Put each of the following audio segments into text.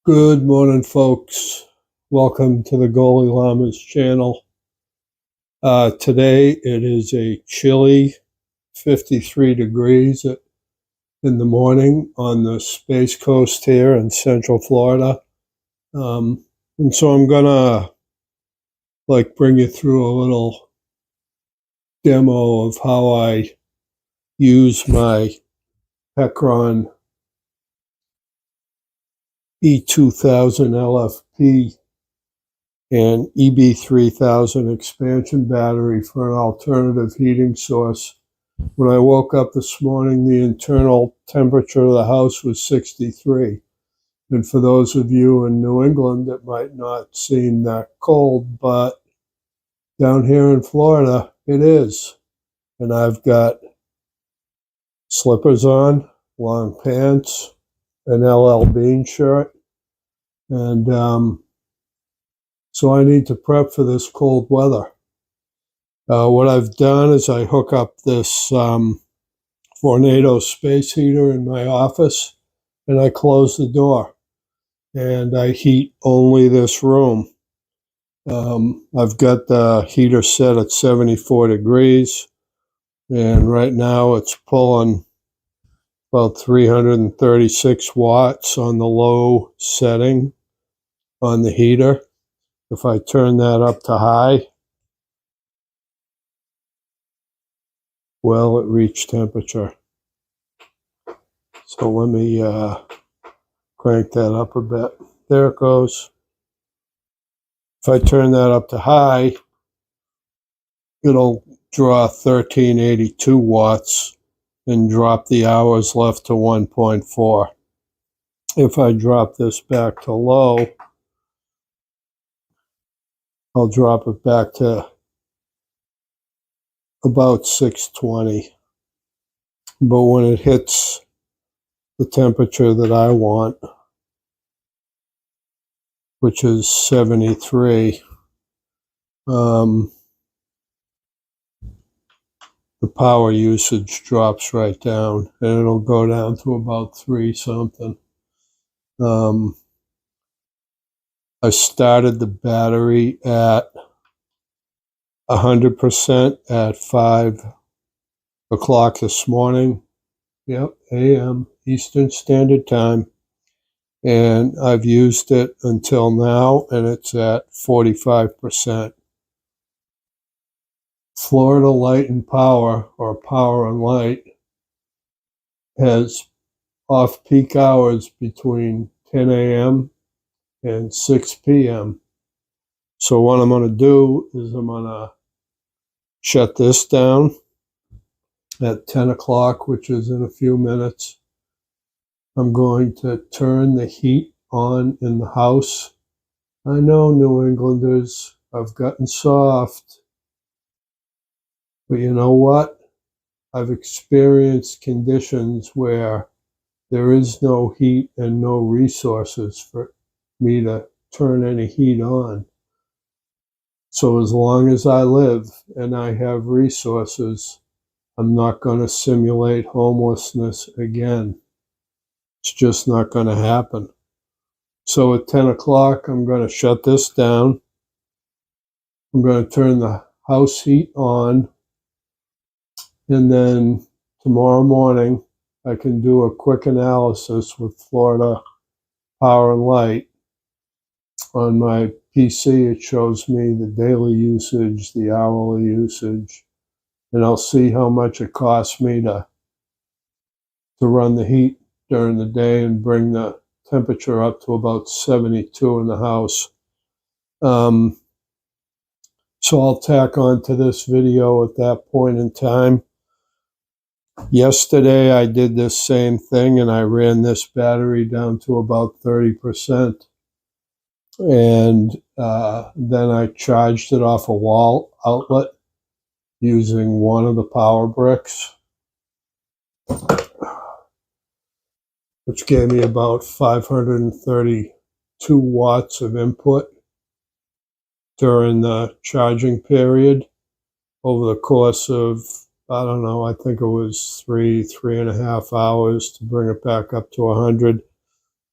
Good morning, folks. Welcome to the Goalie Llamas channel. Today it is a chilly 53 degrees in the morning on the Space Coast here in Central Florida. And so I'm gonna bring you through a little demo of how I use my Pecron E2000LFP and EB3000 expansion battery for an alternative heating source. When I woke up this morning, the internal temperature of the house was 63. And for those of you in New England, it might not seem that cold, but down here in Florida, it is. And I've got slippers on, long pants, an LL Bean shirt, and so I need to prep for this cold weather. What I've done is I hook up this Vornado space heater in my office, and I close the door, and I heat only this room. I've got the heater set at 74 degrees, and right now it's pulling about 336 watts on the low setting on the heater. If I turn that up to high, well, it reached temperature. So let me crank that up a bit. There it goes. If I turn that up to high, it'll draw 1382 watts and drop the hours left to 1.4. If I drop this back to low, I'll drop it back to about 620. But when it hits the temperature that I want, which is 73, the power usage drops right down, and it'll go down to about 3 something. I started the battery at 100% at 5 o'clock this morning. Yep, a.m. Eastern Standard Time. And I've used it until now, and it's at 45%. Florida Light and Power, or Power and Light, has off-peak hours between 10 a.m. and 6 p.m. So what I'm going to do is I'm going to shut this down at 10 o'clock, which is in a few minutes. I'm going to turn the heat on in the house. I know, New Englanders, I've gotten soft. But you know what? I've experienced conditions where there is no heat and no resources for me to turn any heat on. So as long as I live and I have resources, I'm not going to simulate homelessness again. It's just not going to happen. So at 10 o'clock, I'm going to shut this down. I'm going to turn the house heat on. And then tomorrow morning, I can do a quick analysis with Florida Power and Light. On my PC, it shows me the daily usage, the hourly usage, and I'll see how much it costs me to run the heat during the day and bring the temperature up to about 72 in the house. So I'll tack on to this video at that point in time. Yesterday, I did this same thing, and I ran this battery down to about 30%. And then I charged it off a wall outlet using one of the power bricks, which gave me about 532 watts of input during the charging period over the course of, I don't know, I think it was 3.5 hours to bring it back up to 100.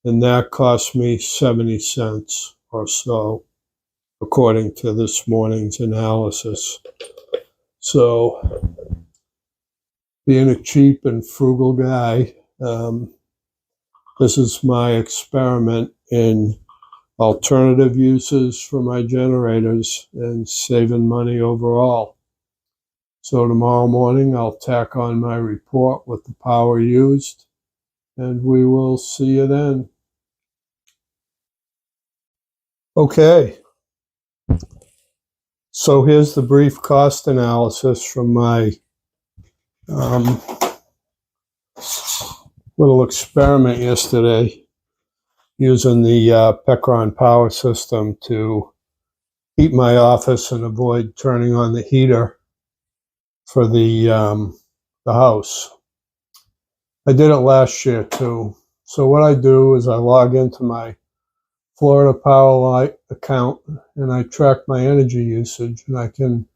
and that cost me 70 cents or so, according to this morning's analysis. So, being a cheap and frugal guy, this is my experiment in alternative uses for my generators and saving money overall. So tomorrow morning I'll tack on my report with the power used, and we will see you then. Okay, so here's the brief cost analysis from my little experiment yesterday using the Pecron power system to heat my office and avoid turning on the heater for the house. I did it last year too. So what I do is I log into my Florida Power Light account and I track my energy usage, and I can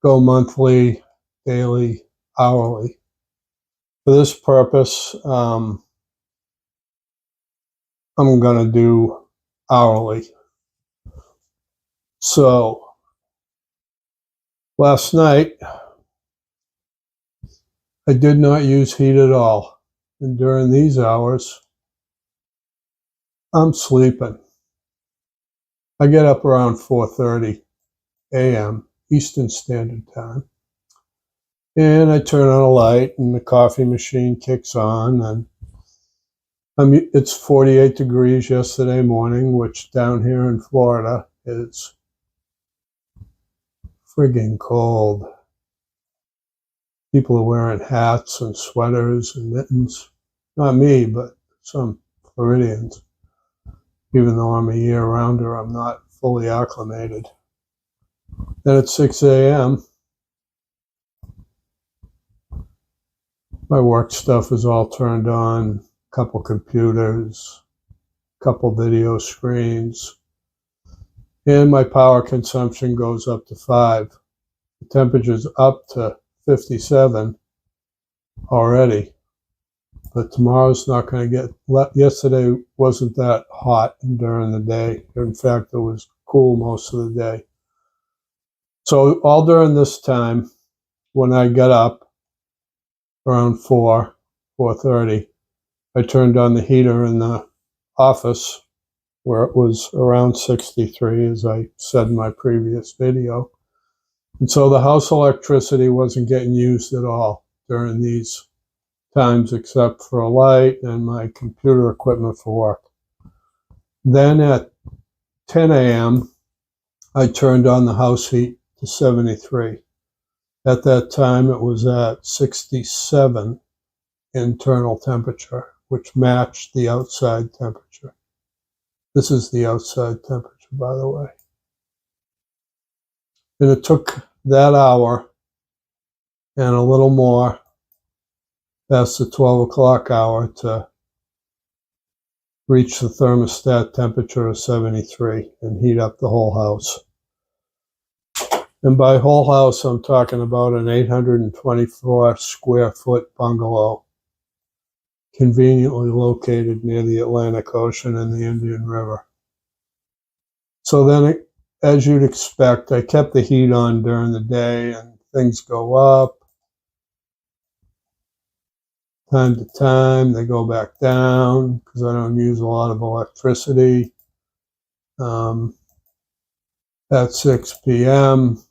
go monthly, daily, hourly. For this purpose, I'm going to do hourly. So last night I did not use heat at all, and during these hours I'm sleeping. I get up around 4:30 a.m. Eastern Standard Time, and I turn on a light and the coffee machine kicks on, and it's 48 degrees yesterday morning, which down here in Florida is friggin' cold. People are wearing hats and sweaters and mittens. Not me, but some Floridians. Even though I'm a year-rounder, I'm not fully acclimated. Then at 6 a.m., my work stuff is all turned on, a couple computers, a couple video screens, and my power consumption goes up to 5. The temperature's up to 57 already, but tomorrow's not going to get. Yesterday wasn't that hot during the day. In fact, it was cool most of the day. So all during this time, when I got up around 4:30, I turned on the heater in the office where it was around 63, as I said in my previous video. And so the house electricity wasn't getting used at all during these times, except for a light and my computer equipment for work. Then at 10 a.m., I turned on the house heat to 73. At that time, it was at 67 internal temperature, which matched the outside temperature. This is the outside temperature, by the way. And it took that hour and a little more past the 12 o'clock hour to reach the thermostat temperature of 73 and heat up the whole house. And by whole house, I'm talking about an 824 square foot bungalow, conveniently located near the Atlantic Ocean and the Indian River. So then, as you'd expect, I kept the heat on during the day, and things go up. Time to time, they go back down because I don't use a lot of electricity. At 6 p.m.,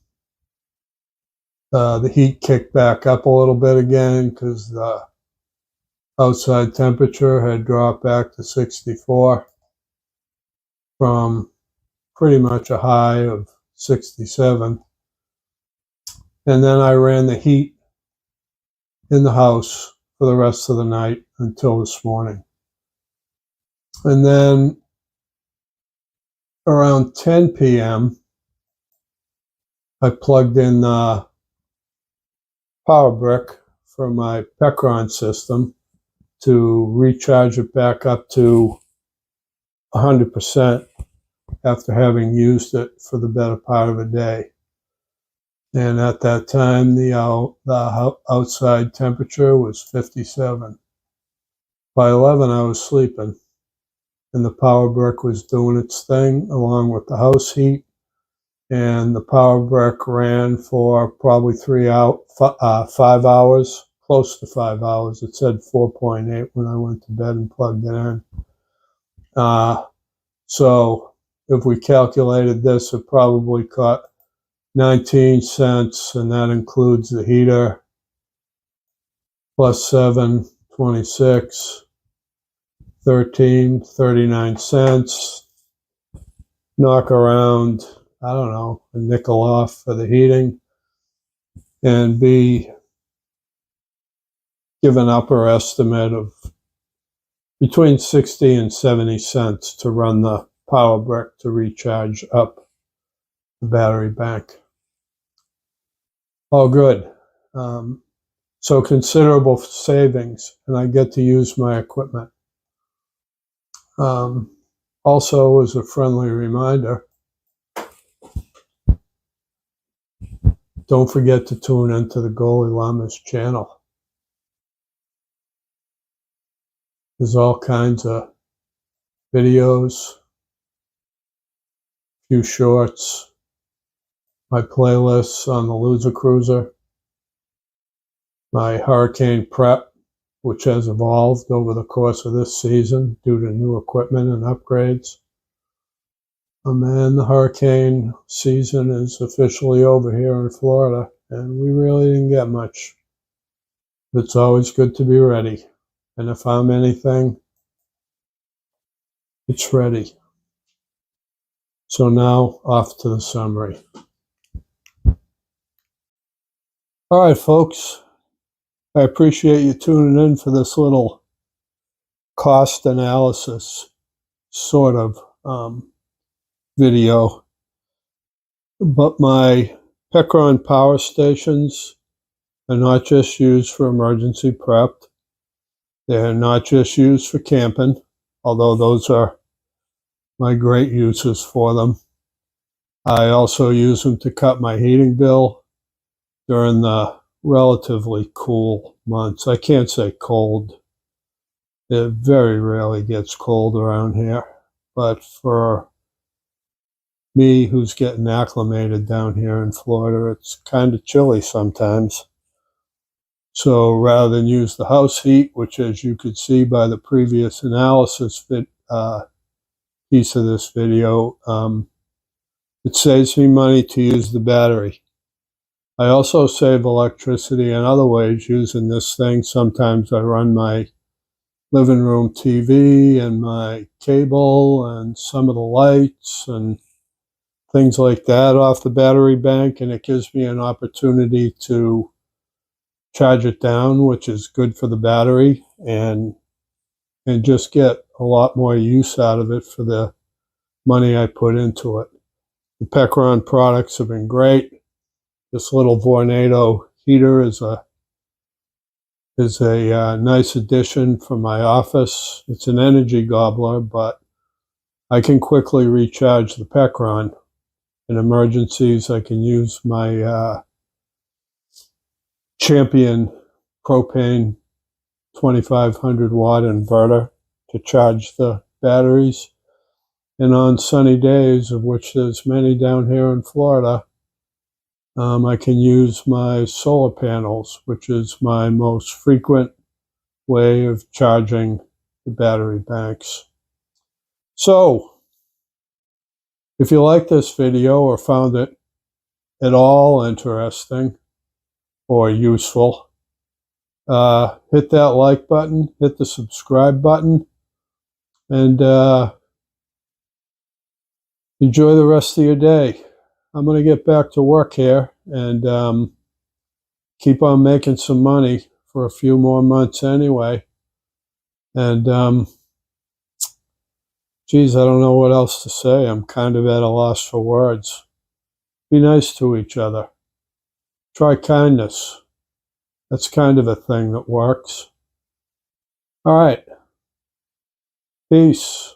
the heat kicked back up a little bit again because the outside temperature had dropped back to 64 from pretty much a high of 67. And then I ran the heat in the house for the rest of the night until this morning. And then around 10 p.m., I plugged in the power brick for my Pecron system to recharge it back up to 100% after having used it for the better part of a day. And at that time, the outside temperature was 57. By 11, I was sleeping. and the power brick was doing its thing along with the house heat. And the power brick ran for probably 5 hours, close to 5 hours. It said 4.8 when I went to bed and plugged it in. So if we calculated this, it probably caught 19 cents, and that includes the heater, plus 7, 26, 13, 39 cents. Knock around, I don't know, a nickel off for the heating, and be give an upper estimate of between 60 and 70 cents to run the power brick to recharge up the battery bank. All good. So considerable savings, and I get to use my equipment. Also, as a friendly reminder, don't forget to tune into the Goalie Llamas channel. There's all kinds of videos, few shorts, my playlists on the Loser Cruiser, my hurricane prep, which has evolved over the course of this season due to new equipment and upgrades. And the hurricane season is officially over here in Florida, and we really didn't get much. But it's always good to be ready. And if I'm anything, it's ready. So now, off to the summary. All right, folks. I appreciate you tuning in for this little cost analysis sort of video. But my Pecron power stations are not just used for emergency prep. They're not just used for camping, although those are my great uses for them. I also use them to cut my heating bill during the relatively cool months. I can't say cold. It very rarely gets cold around here. But for me, who's getting acclimated down here in Florida, it's kind of chilly sometimes. So rather than use the house heat, which as you could see by the previous analysis piece of this video, it saves me money to use the battery. I also save electricity in other ways using this thing. Sometimes I run my living room TV and my cable and some of the lights and things like that off the battery bank, and it gives me an opportunity to charge it down, which is good for the battery, and just get a lot more use out of it for the money I put into it. The Pecron products have been great. This little Vornado heater is a nice addition for my office. It's an energy gobbler, but I can quickly recharge the Pecron. In emergencies, I can use my Champion propane 2500 watt inverter to charge the batteries. And on sunny days, of which there's many down here in Florida, I can use my solar panels, which is my most frequent way of charging the battery banks. So, if you like this video or found it at all interesting or useful, hit that like button, hit the subscribe button, and enjoy the rest of your day. I'm going to get back to work here and keep on making some money for a few more months anyway. And geez, I don't know what else to say. I'm kind of at a loss for words. Be nice to each other. Try kindness. That's kind of a thing that works. All right. Peace.